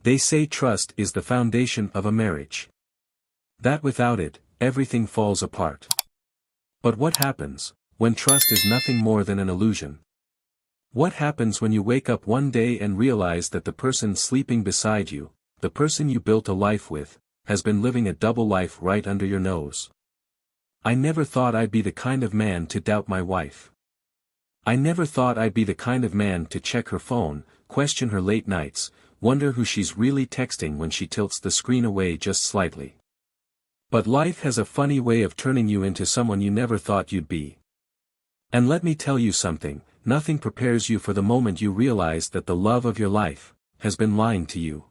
They say trust is the foundation of a marriage. That without it, everything falls apart. But what happens when trust is nothing more than an illusion? What happens when you wake up one day and realize that the person sleeping beside you, the person you built a life with, has been living a double life right under your nose? I never thought I'd be the kind of man to doubt my wife. I never thought I'd be the kind of man to check her phone, question her late nights, wonder who she's really texting when she tilts the screen away just slightly. But life has a funny way of turning you into someone you never thought you'd be. And let me tell you something, nothing prepares you for the moment you realize that the love of your life has been lying to you.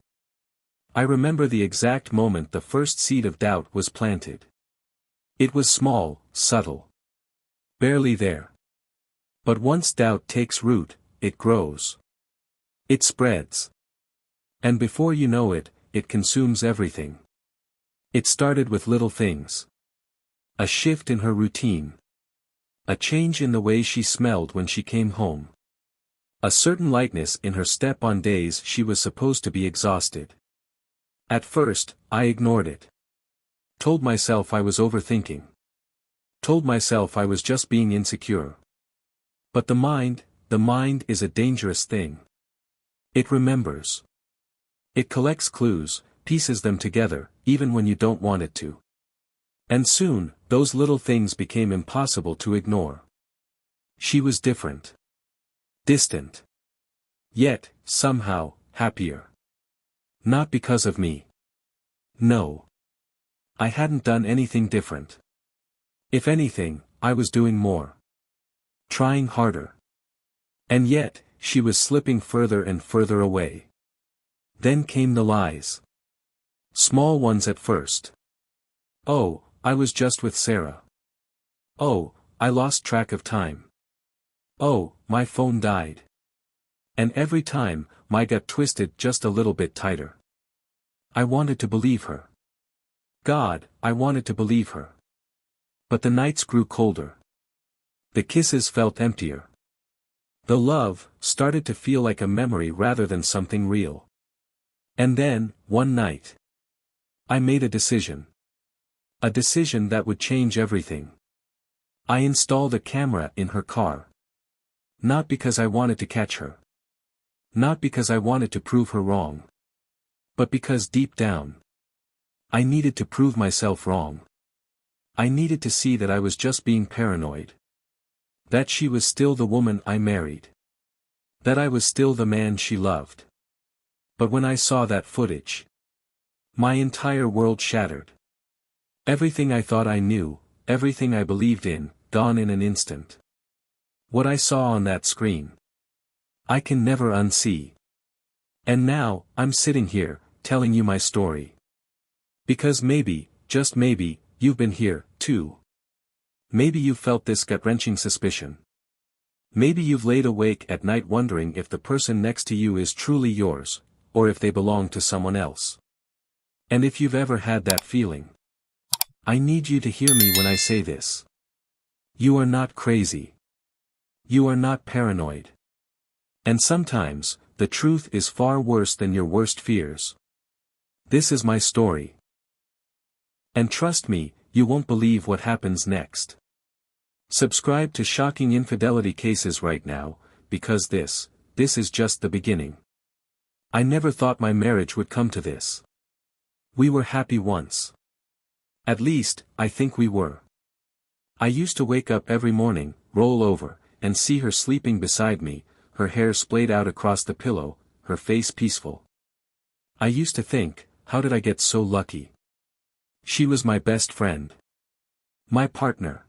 I remember the exact moment the first seed of doubt was planted. It was small, subtle. Barely there. But once doubt takes root, it grows. It spreads. And before you know it, it consumes everything. It started with little things. A shift in her routine. A change in the way she smelled when she came home. A certain lightness in her step on days she was supposed to be exhausted. At first, I ignored it. Told myself I was overthinking. Told myself I was just being insecure. But the mind is a dangerous thing. It remembers. It collects clues, pieces them together, even when you don't want it to. And soon, those little things became impossible to ignore. She was different. Distant. Yet, somehow, happier. Not because of me. No. I hadn't done anything different. If anything, I was doing more. Trying harder. And yet, she was slipping further and further away. Then came the lies. Small ones at first. Oh, I was just with Sarah. Oh, I lost track of time. Oh, my phone died. And every time, my gut twisted just a little bit tighter. I wanted to believe her. God, I wanted to believe her. But the nights grew colder. The kisses felt emptier. The love started to feel like a memory rather than something real. And then, one night, I made a decision. A decision that would change everything. I installed a camera in her car. Not because I wanted to catch her. Not because I wanted to prove her wrong. But because deep down, I needed to prove myself wrong. I needed to see that I was just being paranoid. That she was still the woman I married. That I was still the man she loved. But when I saw that footage, my entire world shattered. Everything I thought I knew, everything I believed in, gone in an instant. What I saw on that screen, I can never unsee. And now, I'm sitting here, telling you my story. Because maybe, just maybe, you've been here, too. Maybe you've felt this gut-wrenching suspicion. Maybe you've laid awake at night wondering if the person next to you is truly yours, or if they belong to someone else. And if you've ever had that feeling, I need you to hear me when I say this. You are not crazy. You are not paranoid. And sometimes, the truth is far worse than your worst fears. This is my story. And trust me, you won't believe what happens next. Subscribe to Shocking Infidelity Cases right now, because this is just the beginning. I never thought my marriage would come to this. We were happy once. At least, I think we were. I used to wake up every morning, roll over, and see her sleeping beside me, her hair splayed out across the pillow, her face peaceful. I used to think, how did I get so lucky? She was my best friend. My partner.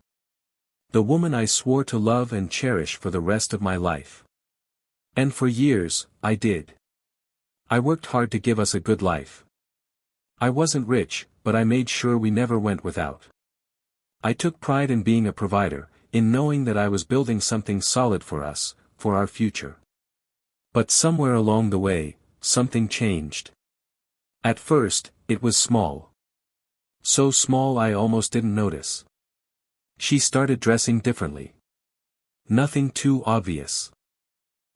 The woman I swore to love and cherish for the rest of my life. And for years, I did. I worked hard to give us a good life. I wasn't rich, but I made sure we never went without. I took pride in being a provider, in knowing that I was building something solid for us, for our future. But somewhere along the way, something changed. At first, it was small. So small I almost didn't notice. She started dressing differently. Nothing too obvious.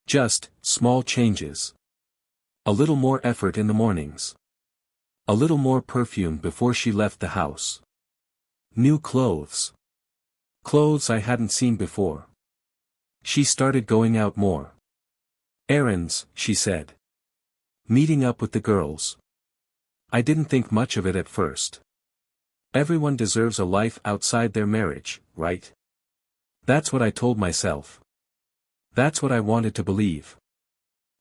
Just small changes. A little more effort in the mornings. A little more perfume before she left the house. New clothes. Clothes I hadn't seen before. She started going out more. Errands, she said. Meeting up with the girls. I didn't think much of it at first. Everyone deserves a life outside their marriage, right? That's what I told myself. That's what I wanted to believe.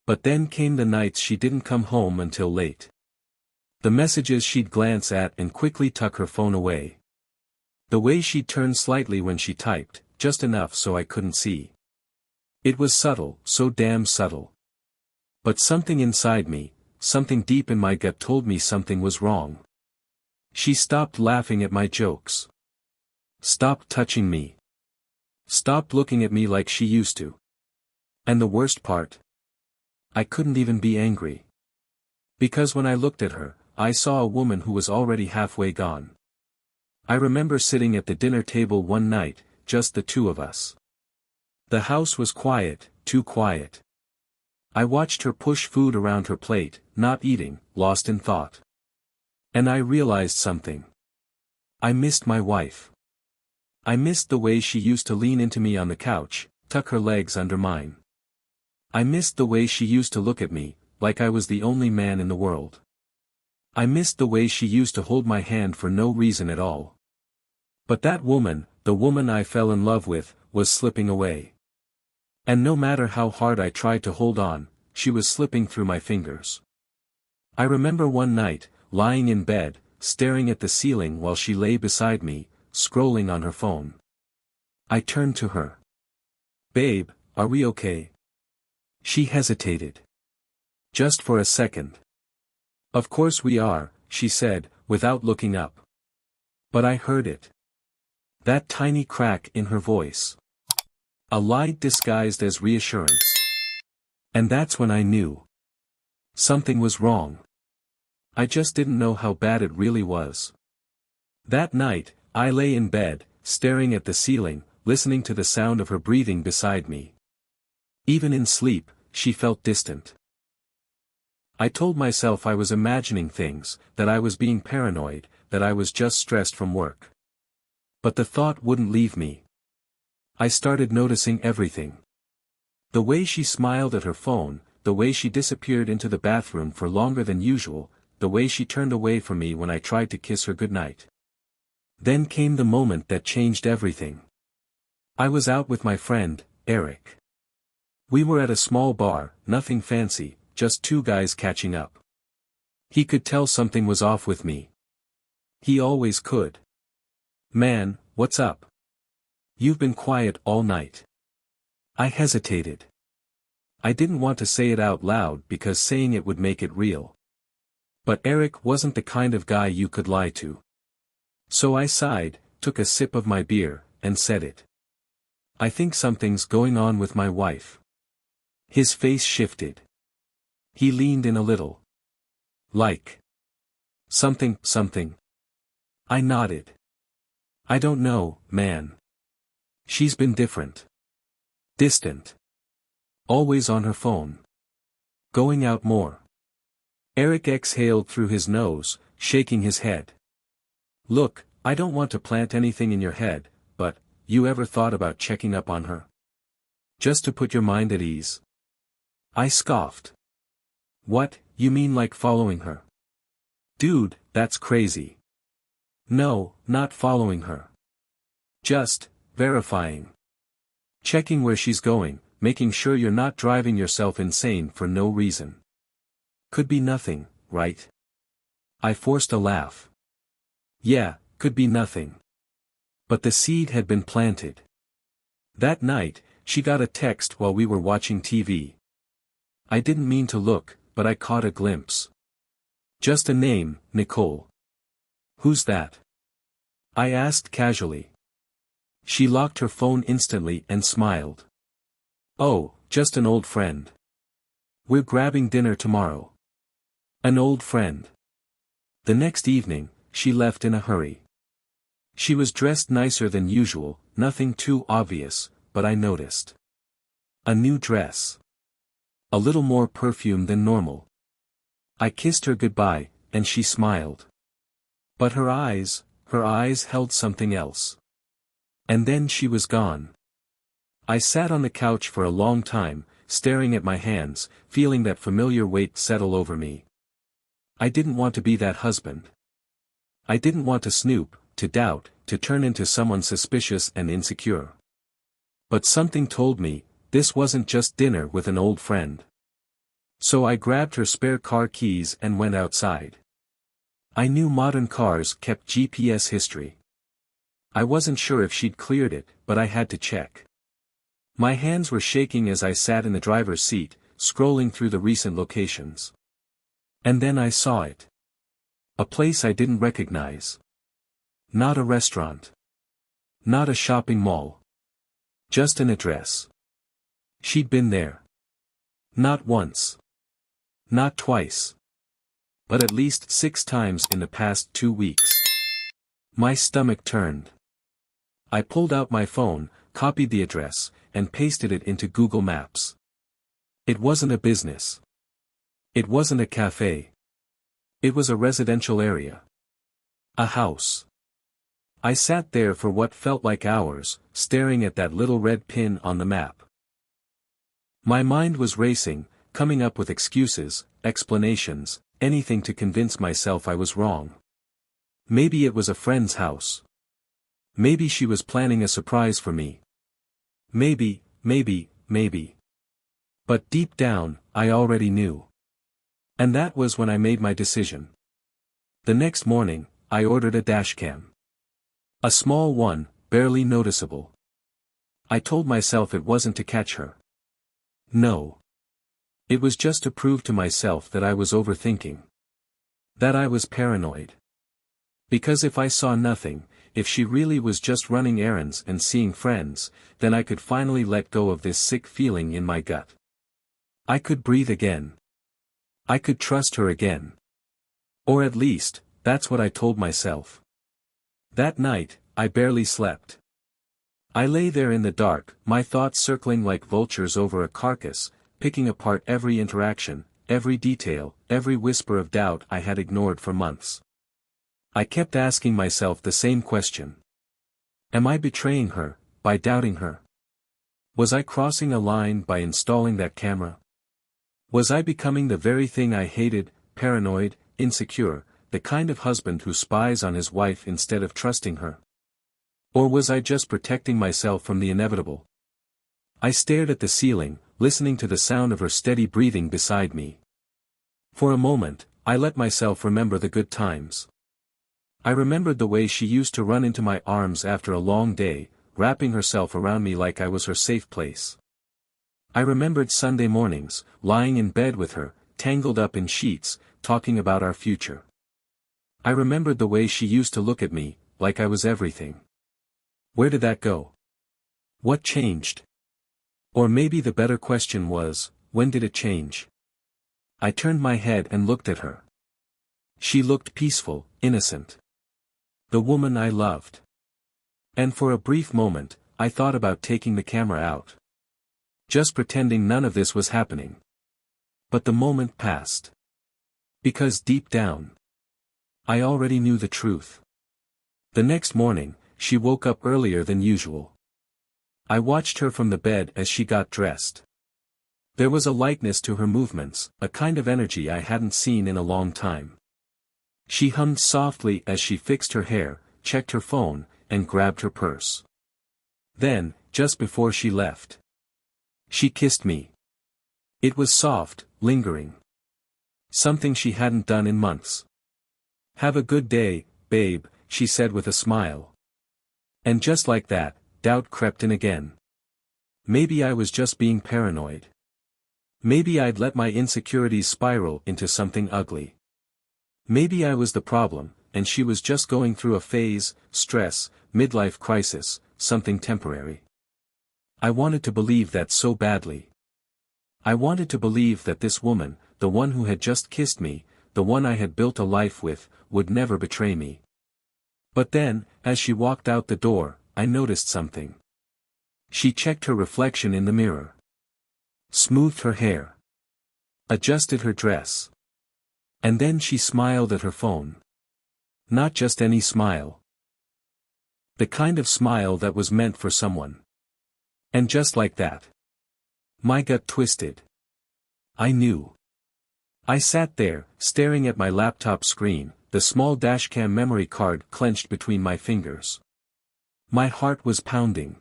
But then came the nights she didn't come home until late. The messages she'd glance at and quickly tuck her phone away. The way she'd turn slightly when she typed, just enough so I couldn't see. It was subtle, so damn subtle. But something inside me, something deep in my gut told me something was wrong. She stopped laughing at my jokes. Stopped touching me. Stopped looking at me like she used to. And the worst part? I couldn't even be angry. Because when I looked at her, I saw a woman who was already halfway gone. I remember sitting at the dinner table one night, just the two of us. The house was quiet, too quiet. I watched her push food around her plate, not eating, lost in thought. And I realized something. I missed my wife. I missed the way she used to lean into me on the couch, tuck her legs under mine. I missed the way she used to look at me, like I was the only man in the world. I missed the way she used to hold my hand for no reason at all. But that woman, the woman I fell in love with, was slipping away. And no matter how hard I tried to hold on, she was slipping through my fingers. I remember one night, lying in bed, staring at the ceiling while she lay beside me, scrolling on her phone. I turned to her. "Babe, are we okay?" She hesitated. Just for a second. "Of course we are," she said, without looking up. But I heard it. That tiny crack in her voice. A lie disguised as reassurance. And that's when I knew. Something was wrong. I just didn't know how bad it really was. That night, I lay in bed, staring at the ceiling, listening to the sound of her breathing beside me. Even in sleep, she felt distant. I told myself I was imagining things, that I was being paranoid, that I was just stressed from work. But the thought wouldn't leave me. I started noticing everything. The way she smiled at her phone, the way she disappeared into the bathroom for longer than usual, the way she turned away from me when I tried to kiss her goodnight. Then came the moment that changed everything. I was out with my friend, Eric. We were at a small bar, nothing fancy, just two guys catching up. He could tell something was off with me. He always could. "Man, what's up? You've been quiet all night." I hesitated. I didn't want to say it out loud because saying it would make it real. But Eric wasn't the kind of guy you could lie to. So I sighed, took a sip of my beer, and said it. "I think something's going on with my wife." His face shifted. He leaned in a little. "Like something." I nodded. "I don't know, man. She's been different. Distant. Always on her phone. Going out more." Eric exhaled through his nose, shaking his head. "Look, I don't want to plant anything in your head, but, you ever thought about checking up on her? Just to put your mind at ease?" I scoffed. "What, you mean like following her?" "Dude, that's crazy." "No, not following her. Just, verifying. Checking where she's going, making sure you're not driving yourself insane for no reason. Could be nothing, right?" I forced a laugh. "Yeah, could be nothing. But the seed had been planted." That night, she got a text while we were watching TV. I didn't mean to look, but I caught a glimpse. Just a name, Nicole. "Who's that?" I asked casually. She locked her phone instantly and smiled. "Oh, just an old friend. We're grabbing dinner tomorrow." An old friend. The next evening, she left in a hurry. She was dressed nicer than usual, nothing too obvious, but I noticed. A new dress. A little more perfume than normal. I kissed her goodbye, and she smiled. But her eyes held something else. And then she was gone. I sat on the couch for a long time, staring at my hands, feeling that familiar weight settle over me. I didn't want to be that husband. I didn't want to snoop, to doubt, to turn into someone suspicious and insecure. But something told me, this wasn't just dinner with an old friend. So I grabbed her spare car keys and went outside. I knew modern cars kept GPS history. I wasn't sure if she'd cleared it, but I had to check. My hands were shaking as I sat in the driver's seat, scrolling through the recent locations. And then I saw it. A place I didn't recognize. Not a restaurant. Not a shopping mall. Just an address. She'd been there. Not once. Not twice. But at least 6 times in the past 2 weeks. My stomach turned. I pulled out my phone, copied the address, and pasted it into Google Maps. It wasn't a business. It wasn't a cafe. It was a residential area. A house. I sat there for what felt like hours, staring at that little red pin on the map. My mind was racing, coming up with excuses, explanations, anything to convince myself I was wrong. Maybe it was a friend's house. Maybe she was planning a surprise for me. Maybe. But deep down, I already knew. And that was when I made my decision. The next morning, I ordered a dashcam. A small one, barely noticeable. I told myself it wasn't to catch her. No. It was just to prove to myself that I was overthinking. That I was paranoid. Because if I saw nothing, if she really was just running errands and seeing friends, then I could finally let go of this sick feeling in my gut. I could breathe again. I could trust her again. Or at least, that's what I told myself. That night, I barely slept. I lay there in the dark, my thoughts circling like vultures over a carcass, picking apart every interaction, every detail, every whisper of doubt I had ignored for months. I kept asking myself the same question. Am I betraying her, by doubting her? Was I crossing a line by installing that camera? Was I becoming the very thing I hated, paranoid, insecure, the kind of husband who spies on his wife instead of trusting her? Or was I just protecting myself from the inevitable? I stared at the ceiling, listening to the sound of her steady breathing beside me. For a moment, I let myself remember the good times. I remembered the way she used to run into my arms after a long day, wrapping herself around me like I was her safe place. I remembered Sunday mornings, lying in bed with her, tangled up in sheets, talking about our future. I remembered the way she used to look at me, like I was everything. Where did that go? What changed? Or maybe the better question was, when did it change? I turned my head and looked at her. She looked peaceful, innocent. The woman I loved. And for a brief moment, I thought about taking the camera out. Just pretending none of this was happening. But the moment passed. Because deep down, I already knew the truth. The next morning, she woke up earlier than usual. I watched her from the bed as she got dressed. There was a lightness to her movements, a kind of energy I hadn't seen in a long time. She hummed softly as she fixed her hair, checked her phone, and grabbed her purse. Then, just before she left, she kissed me. It was soft, lingering. Something she hadn't done in months. "Have a good day, babe," she said with a smile. And just like that, doubt crept in again. Maybe I was just being paranoid. Maybe I'd let my insecurities spiral into something ugly. Maybe I was the problem, and she was just going through a phase, stress, midlife crisis, something temporary. I wanted to believe that so badly. I wanted to believe that this woman, the one who had just kissed me, the one I had built a life with, would never betray me. But then, as she walked out the door, I noticed something. She checked her reflection in the mirror. Smoothed her hair. Adjusted her dress. And then she smiled at her phone. Not just any smile. The kind of smile that was meant for someone. And just like that, my gut twisted. I knew. I sat there, staring at my laptop screen, the small dashcam memory card clenched between my fingers. My heart was pounding.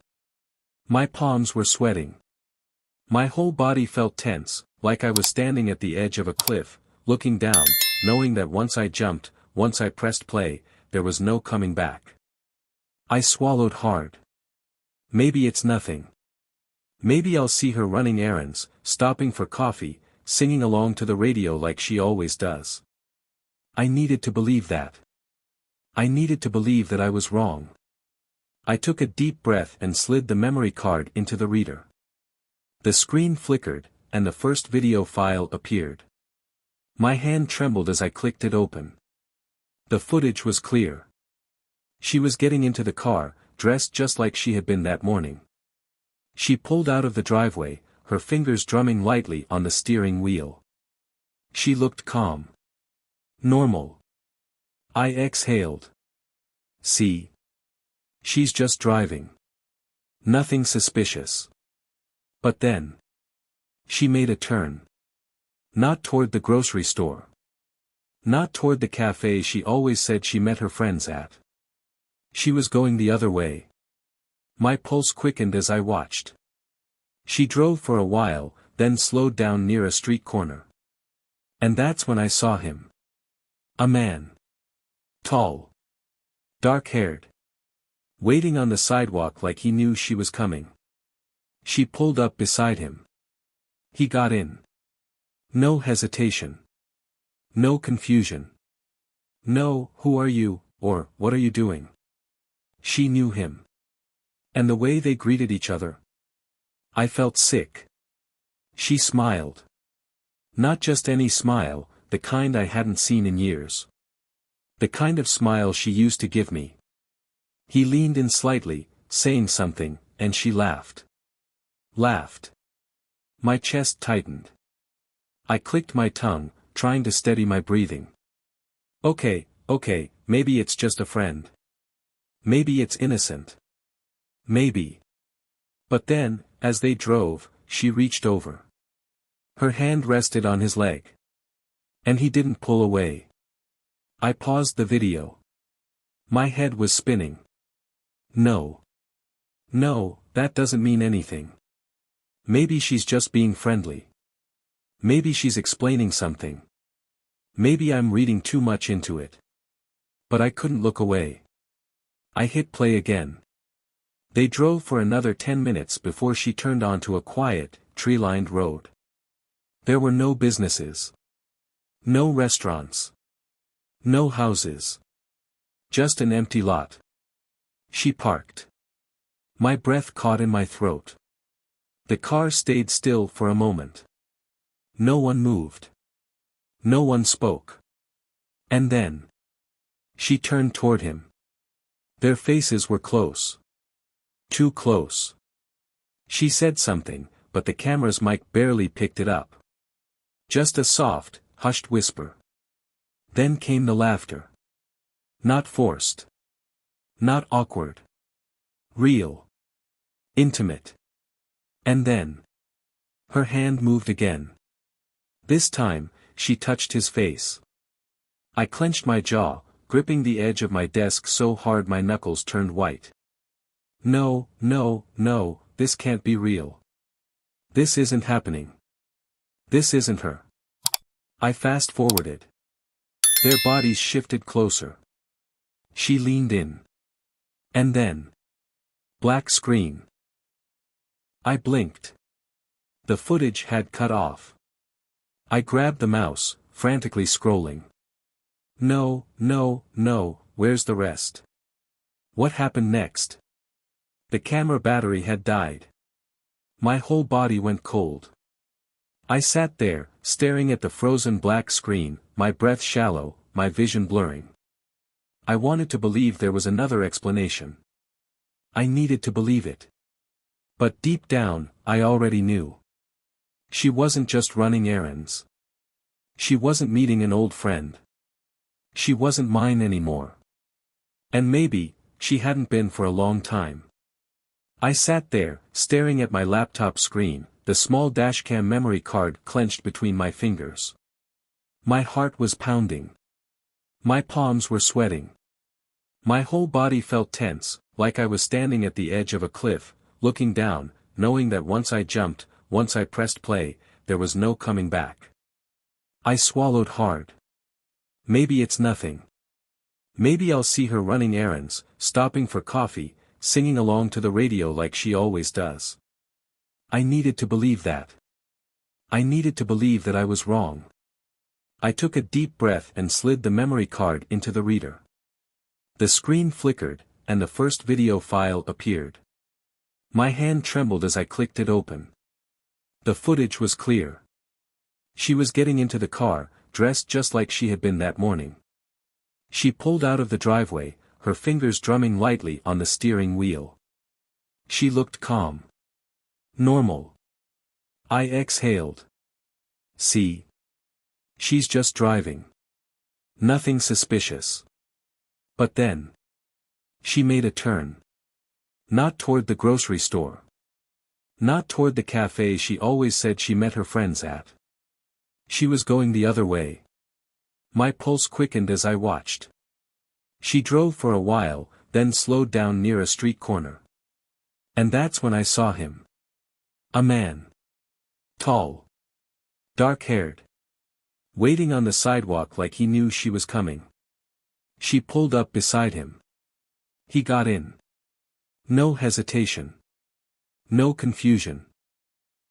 My palms were sweating. My whole body felt tense, like I was standing at the edge of a cliff, looking down, knowing that once I jumped, once I pressed play, there was no coming back. I swallowed hard. Maybe it's nothing. Maybe I'll see her running errands, stopping for coffee, singing along to the radio like she always does. I needed to believe that. I needed to believe that I was wrong. I took a deep breath and slid the memory card into the reader. The screen flickered, and the first video file appeared. My hand trembled as I clicked it open. The footage was clear. She was getting into the car, dressed just like she had been that morning. She pulled out of the driveway, her fingers drumming lightly on the steering wheel. She looked calm. Normal. I exhaled. See? She's just driving. Nothing suspicious. But then, she made a turn. Not toward the grocery store. Not toward the cafe she always said she met her friends at. She was going the other way. My pulse quickened as I watched. She drove for a while, then slowed down near a street corner. And that's when I saw him. A man. Tall. Dark-haired. Waiting on the sidewalk like he knew she was coming. She pulled up beside him. He got in. No hesitation. No confusion. No, who are you, or, what are you doing? She knew him. And the way they greeted each other. I felt sick. She smiled. Not just any smile, the kind I hadn't seen in years. The kind of smile she used to give me. He leaned in slightly, saying something, and she laughed. Laughed. My chest tightened. I clicked my tongue, trying to steady my breathing. Okay, maybe it's just a friend. Maybe it's innocent. Maybe. But then, as they drove, she reached over. Her hand rested on his leg. And he didn't pull away. I paused the video. My head was spinning. No. No, that doesn't mean anything. Maybe she's just being friendly. Maybe she's explaining something. Maybe I'm reading too much into it. But I couldn't look away. I hit play again. They drove for another 10 minutes before she turned onto a quiet, tree-lined road. There were no businesses. No restaurants. No houses. Just an empty lot. She parked. My breath caught in my throat. The car stayed still for a moment. No one moved. No one spoke. And then, she turned toward him. Their faces were close. Too close. She said something, but the camera's mic barely picked it up. Just a soft, hushed whisper. Then came the laughter. Not forced. Not awkward. Real. Intimate. And then, her hand moved again. This time, she touched his face. I clenched my jaw, gripping the edge of my desk so hard my knuckles turned white. No, this can't be real. This isn't happening. This isn't her. I fast-forwarded. Their bodies shifted closer. She leaned in. And then, black screen. I blinked. The footage had cut off. I grabbed the mouse, frantically scrolling. No, where's the rest? What happened next? The camera battery had died. My whole body went cold. I sat there, staring at the frozen black screen, my breath shallow, my vision blurring. I wanted to believe there was another explanation. I needed to believe it. But deep down, I already knew. She wasn't just running errands. She wasn't meeting an old friend. She wasn't mine anymore. And maybe, she hadn't been for a long time. I sat there, staring at my laptop screen, the small dashcam memory card clenched between my fingers. My heart was pounding. My palms were sweating. My whole body felt tense, like I was standing at the edge of a cliff, looking down, knowing that once I jumped, once I pressed play, there was no coming back. I swallowed hard. Maybe it's nothing. Maybe I'll see her running errands, stopping for coffee, singing along to the radio like she always does. I needed to believe that. I needed to believe that I was wrong. I took a deep breath and slid the memory card into the reader. The screen flickered, and the first video file appeared. My hand trembled as I clicked it open. The footage was clear. She was getting into the car, dressed just like she had been that morning. She pulled out of the driveway, her fingers drumming lightly on the steering wheel. She looked calm. Normal. I exhaled. See? She's just driving. Nothing suspicious. But then. She made a turn. Not toward the grocery store. Not toward the cafe she always said she met her friends at. She was going the other way. My pulse quickened as I watched. She drove for a while, then slowed down near a street corner. And that's when I saw him. A man. Tall. Dark-haired. Waiting on the sidewalk like he knew she was coming. She pulled up beside him. He got in. No hesitation. No confusion.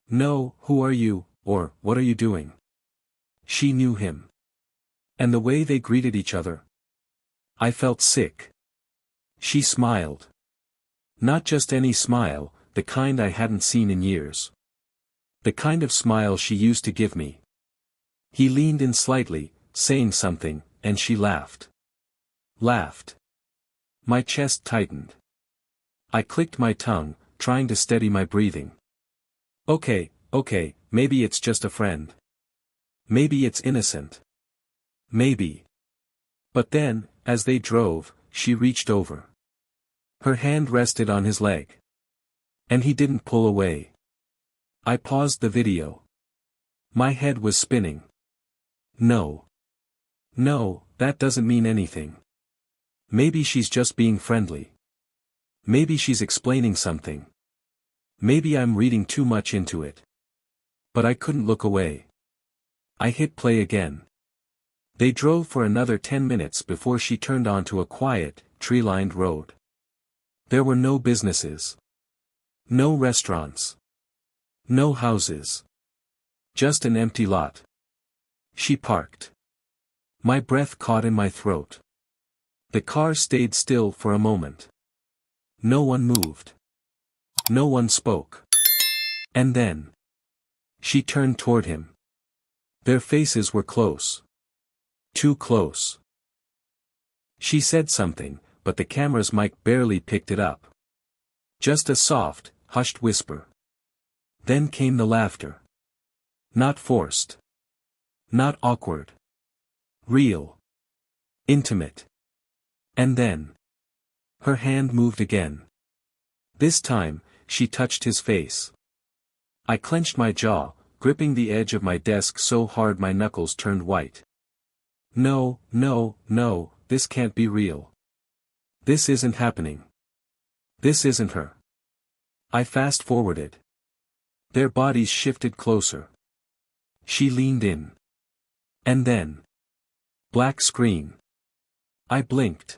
No, who are you, or, what are you doing? She knew him. And the way they greeted each other. I felt sick. She smiled. Not just any smile, the kind I hadn't seen in years. The kind of smile she used to give me. He leaned in slightly, saying something, and she laughed. Laughed. My chest tightened. I clicked my tongue, trying to steady my breathing. Okay, maybe it's just a friend. Maybe it's innocent. Maybe. But then, as they drove, she reached over. Her hand rested on his leg. And he didn't pull away. I paused the video. My head was spinning. No. No, that doesn't mean anything. Maybe she's just being friendly. Maybe she's explaining something. Maybe I'm reading too much into it. But I couldn't look away. I hit play again. They drove for another 10 minutes before she turned onto a quiet, tree-lined road. There were no businesses. No restaurants. No houses. Just an empty lot. She parked. My breath caught in my throat. The car stayed still for a moment. No one moved. No one spoke. And then. She turned toward him. Their faces were close. Too close. She said something, but the camera's mic barely picked it up. Just a soft, hushed whisper. Then came the laughter. Not forced. Not awkward. Real. Intimate. And then. Her hand moved again. This time, she touched his face. I clenched my jaw, gripping the edge of my desk so hard my knuckles turned white. No, this can't be real. This isn't happening. This isn't her. I fast-forwarded. Their bodies shifted closer. She leaned in. And then. Black screen. I blinked.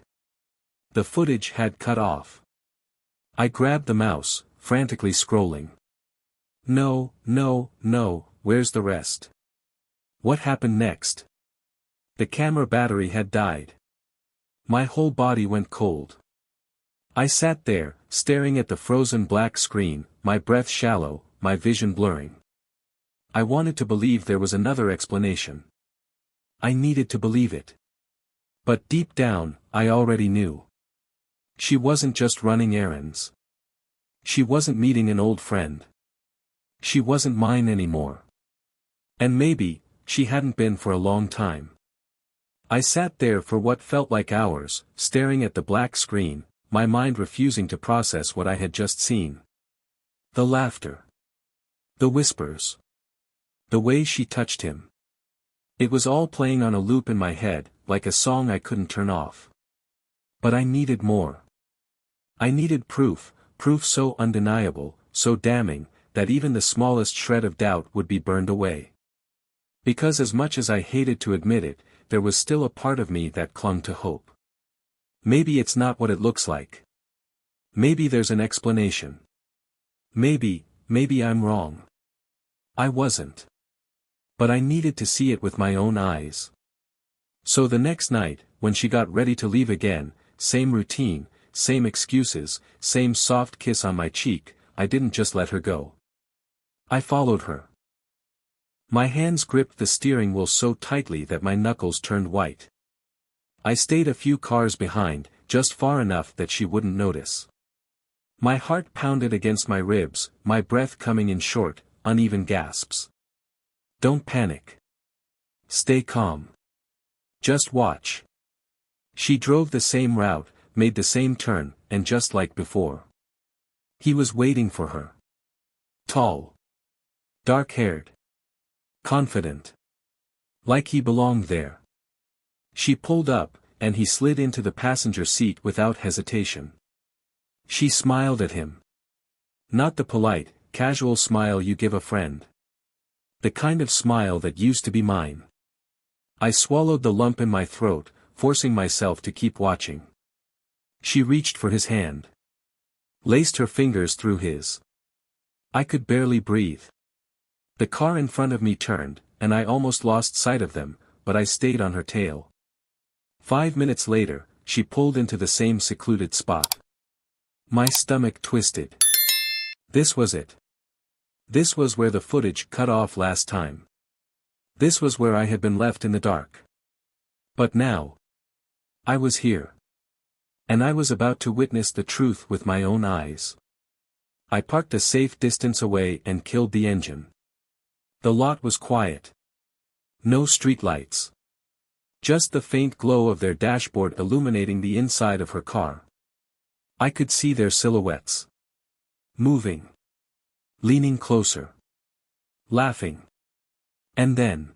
The footage had cut off. I grabbed the mouse, frantically scrolling. No, where's the rest? What happened next? The camera battery had died. My whole body went cold. I sat there, staring at the frozen black screen, my breath shallow, my vision blurring. I wanted to believe there was another explanation. I needed to believe it. But deep down, I already knew. She wasn't just running errands. She wasn't meeting an old friend. She wasn't mine anymore. And maybe, she hadn't been for a long time. I sat there for what felt like hours, staring at the black screen, my mind refusing to process what I had just seen. The laughter. The whispers. The way she touched him. It was all playing on a loop in my head, like a song I couldn't turn off. But I needed more. I needed proof so undeniable, so damning, that even the smallest shred of doubt would be burned away. Because as much as I hated to admit it, there was still a part of me that clung to hope. Maybe it's not what it looks like. Maybe there's an explanation. Maybe I'm wrong. I wasn't. But I needed to see it with my own eyes. So the next night, when she got ready to leave again, same routine, same excuses, same soft kiss on my cheek, I didn't just let her go. I followed her. My hands gripped the steering wheel so tightly that my knuckles turned white. I stayed a few cars behind, just far enough that she wouldn't notice. My heart pounded against my ribs, my breath coming in short, uneven gasps. Don't panic. Stay calm. Just watch. She drove the same route, made the same turn, and just like before. He was waiting for her. Tall. Dark-haired. Confident. Like he belonged there. She pulled up, and he slid into the passenger seat without hesitation. She smiled at him. Not the polite, casual smile you give a friend. The kind of smile that used to be mine. I swallowed the lump in my throat, forcing myself to keep watching. She reached for his hand. Laced her fingers through his. I could barely breathe. The car in front of me turned, and I almost lost sight of them, but I stayed on her tail. 5 minutes later, she pulled into the same secluded spot. My stomach twisted. This was it. This was where the footage cut off last time. This was where I had been left in the dark. But now, I was here. And I was about to witness the truth with my own eyes. I parked a safe distance away and killed the engine. The lot was quiet. No streetlights. Just the faint glow of their dashboard illuminating the inside of her car. I could see their silhouettes. Moving. Leaning closer. Laughing. And then.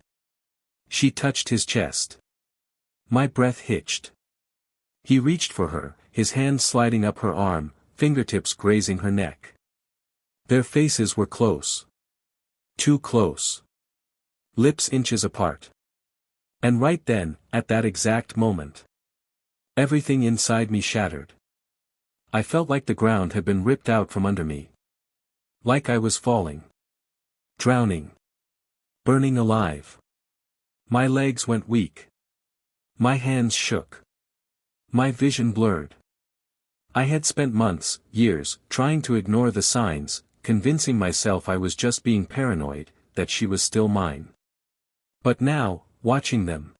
She touched his chest. My breath hitched. He reached for her, his hand sliding up her arm, fingertips grazing her neck. Their faces were close. Too close. Lips inches apart. And right then, at that exact moment, everything inside me shattered. I felt like the ground had been ripped out from under me. Like I was falling. Drowning. Burning alive. My legs went weak. My hands shook. My vision blurred. I had spent months, years, trying to ignore the signs, convincing myself I was just being paranoid, that she was still mine. But now, watching them,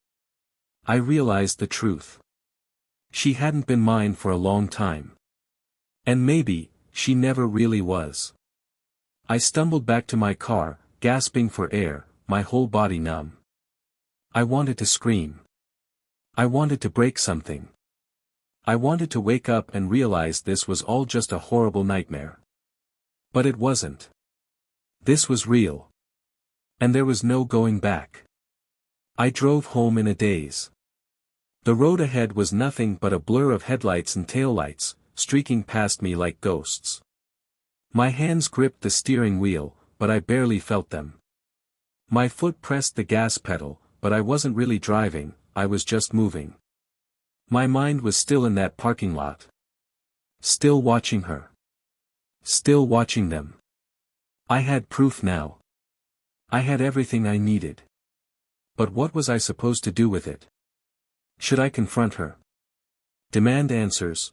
I realized the truth. She hadn't been mine for a long time. And maybe, she never really was. I stumbled back to my car, gasping for air, my whole body numb. I wanted to scream. I wanted to break something. I wanted to wake up and realize this was all just a horrible nightmare. But it wasn't. This was real. And there was no going back. I drove home in a daze. The road ahead was nothing but a blur of headlights and taillights, streaking past me like ghosts. My hands gripped the steering wheel, but I barely felt them. My foot pressed the gas pedal, but I wasn't really driving, I was just moving. My mind was still in that parking lot. Still watching her. Still watching them. I had proof now. I had everything I needed. But what was I supposed to do with it? Should I confront her? Demand answers?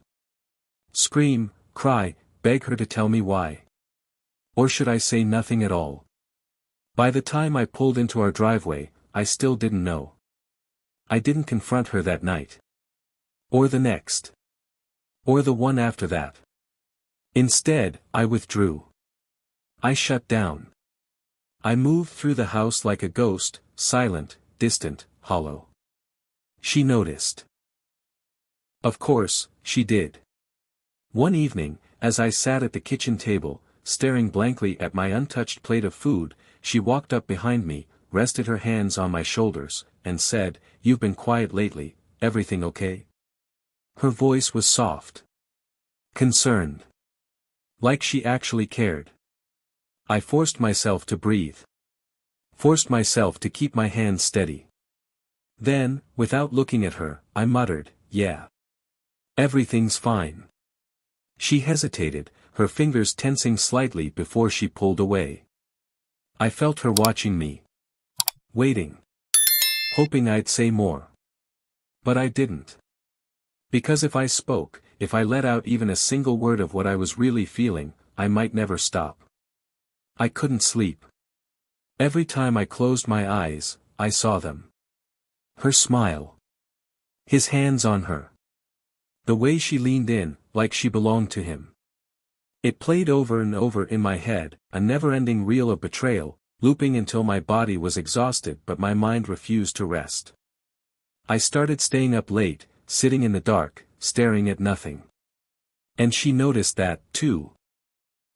Scream, cry, beg her to tell me why? Or should I say nothing at all? By the time I pulled into our driveway, I still didn't know. I didn't confront her that night. Or the next. Or the one after that. Instead, I withdrew. I shut down. I moved through the house like a ghost, silent, distant, hollow. She noticed. Of course, she did. One evening, as I sat at the kitchen table, staring blankly at my untouched plate of food, she walked up behind me, rested her hands on my shoulders, and said, "You've been quiet lately, everything okay?" Her voice was soft. Concerned. Like she actually cared. I forced myself to breathe. Forced myself to keep my hands steady. Then, without looking at her, I muttered, "Yeah. Everything's fine." She hesitated, her fingers tensing slightly before she pulled away. I felt her watching me. Waiting. Hoping I'd say more. But I didn't. Because if I spoke, if I let out even a single word of what I was really feeling, I might never stop. I couldn't sleep. Every time I closed my eyes, I saw them. Her smile. His hands on her. The way she leaned in, like she belonged to him. It played over and over in my head, a never-ending reel of betrayal, looping until my body was exhausted but my mind refused to rest. I started staying up late, sitting in the dark, staring at nothing. And she noticed that, too.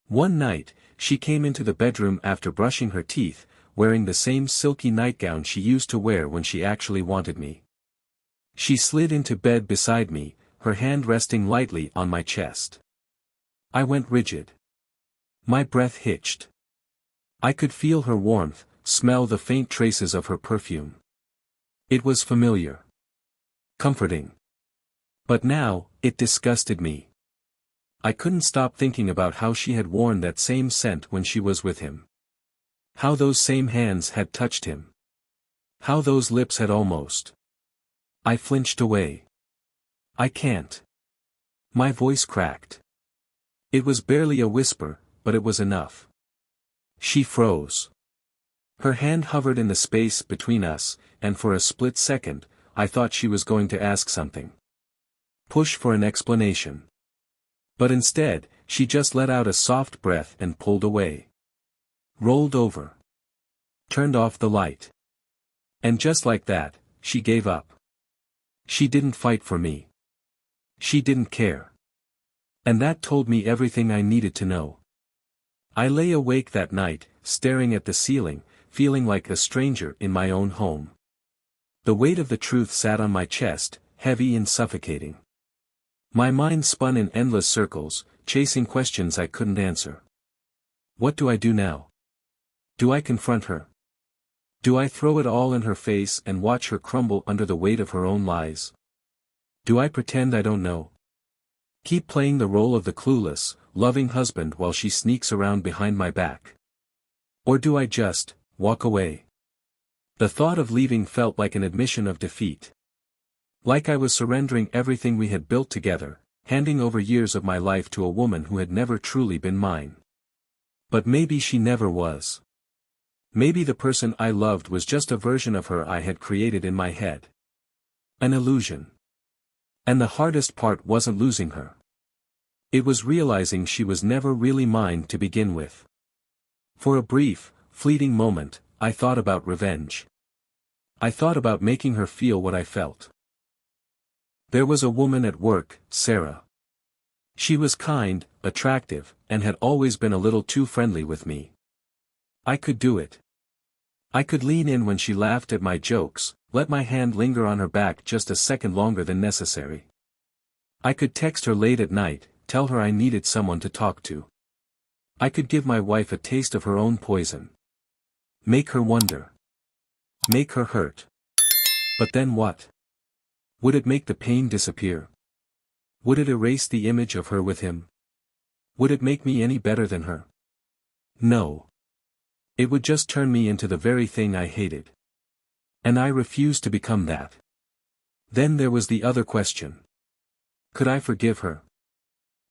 One night, she came into the bedroom after brushing her teeth, wearing the same silky nightgown she used to wear when she actually wanted me. She slid into bed beside me, her hand resting lightly on my chest. I went rigid. My breath hitched. I could feel her warmth, smell the faint traces of her perfume. It was familiar. Comforting. But now, it disgusted me. I couldn't stop thinking about how she had worn that same scent when she was with him. How those same hands had touched him. How those lips had almost. I flinched away. I can't. My voice cracked. It was barely a whisper, but it was enough. She froze. Her hand hovered in the space between us, and for a split second, I thought she was going to ask something. Push for an explanation. But instead, she just let out a soft breath and pulled away. Rolled over. Turned off the light. And just like that, she gave up. She didn't fight for me. She didn't care. And that told me everything I needed to know. I lay awake that night, staring at the ceiling, feeling like a stranger in my own home. The weight of the truth sat on my chest, heavy and suffocating. My mind spun in endless circles, chasing questions I couldn't answer. What do I do now? Do I confront her? Do I throw it all in her face and watch her crumble under the weight of her own lies? Do I pretend I don't know? Keep playing the role of the clueless, loving husband while she sneaks around behind my back? Or do I just walk away? The thought of leaving felt like an admission of defeat. Like I was surrendering everything we had built together, handing over years of my life to a woman who had never truly been mine. But maybe she never was. Maybe the person I loved was just a version of her I had created in my head. An illusion. And the hardest part wasn't losing her. It was realizing she was never really mine to begin with. For a brief, fleeting moment, I thought about revenge. I thought about making her feel what I felt. There was a woman at work, Sarah. She was kind, attractive, and had always been a little too friendly with me. I could do it. I could lean in when she laughed at my jokes, let my hand linger on her back just a second longer than necessary. I could text her late at night, tell her I needed someone to talk to. I could give my wife a taste of her own poison. Make her wonder. Make her hurt. But then what? Would it make the pain disappear? Would it erase the image of her with him? Would it make me any better than her? No. It would just turn me into the very thing I hated. And I refused to become that. Then there was the other question. Could I forgive her?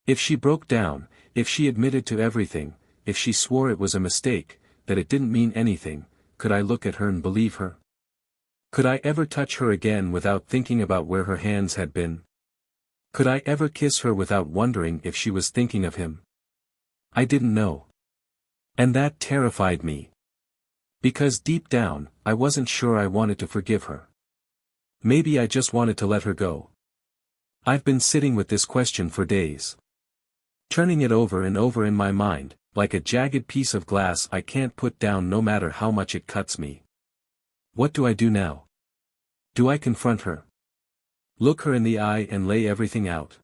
If she broke down, if she admitted to everything, if she swore it was a mistake, that it didn't mean anything, could I look at her and believe her? Could I ever touch her again without thinking about where her hands had been? Could I ever kiss her without wondering if she was thinking of him? I didn't know. And that terrified me. Because deep down, I wasn't sure I wanted to forgive her. Maybe I just wanted to let her go. I've been sitting with this question for days. Turning it over and over in my mind, like a jagged piece of glass I can't put down no matter how much it cuts me. What do I do now? Do I confront her? Look her in the eye and lay everything out?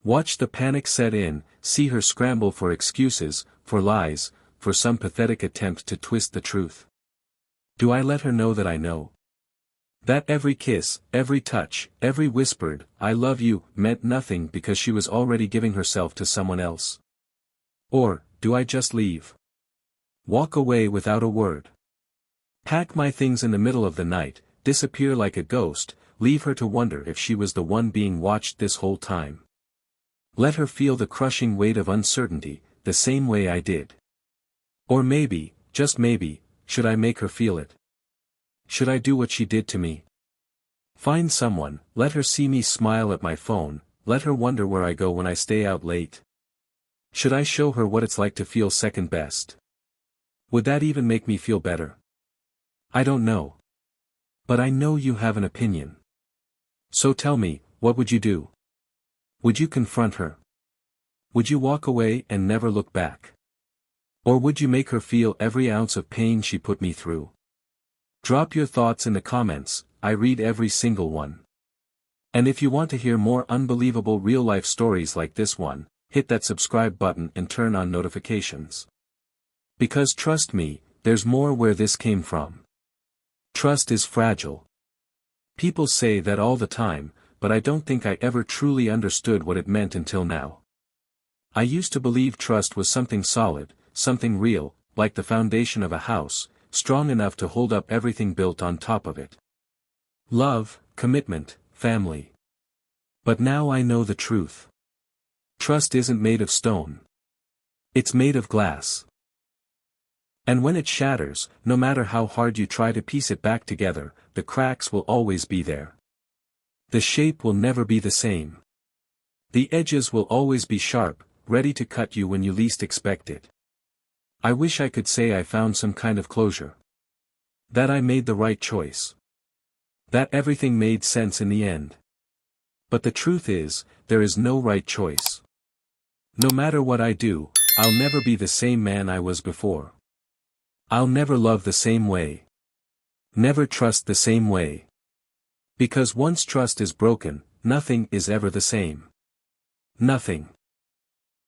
Watch the panic set in, see her scramble for excuses, for lies, for some pathetic attempt to twist the truth? Do I let her know that I know? That every kiss, every touch, every whispered, "I love you," meant nothing because she was already giving herself to someone else? Or, do I just leave? Walk away without a word? Pack my things in the middle of the night, disappear like a ghost, leave her to wonder if she was the one being watched this whole time? Let her feel the crushing weight of uncertainty, the same way I did. Or maybe, just maybe, should I make her feel it? Should I do what she did to me? Find someone, let her see me smile at my phone, let her wonder where I go when I stay out late. Should I show her what it's like to feel second best? Would that even make me feel better? I don't know. But I know you have an opinion. So tell me, what would you do? Would you confront her? Would you walk away and never look back? Or would you make her feel every ounce of pain she put me through? Drop your thoughts in the comments, I read every single one. And if you want to hear more unbelievable real-life stories like this one, hit that subscribe button and turn on notifications. Because trust me, there's more where this came from. Trust is fragile. People say that all the time, but I don't think I ever truly understood what it meant until now. I used to believe trust was something solid, something real, like the foundation of a house, strong enough to hold up everything built on top of it. Love, commitment, family. But now I know the truth. Trust isn't made of stone. It's made of glass. And when it shatters, no matter how hard you try to piece it back together, the cracks will always be there. The shape will never be the same. The edges will always be sharp, ready to cut you when you least expect it. I wish I could say I found some kind of closure. That I made the right choice. That everything made sense in the end. But the truth is, there is no right choice. No matter what I do, I'll never be the same man I was before. I'll never love the same way. Never trust the same way. Because once trust is broken, nothing is ever the same. Nothing.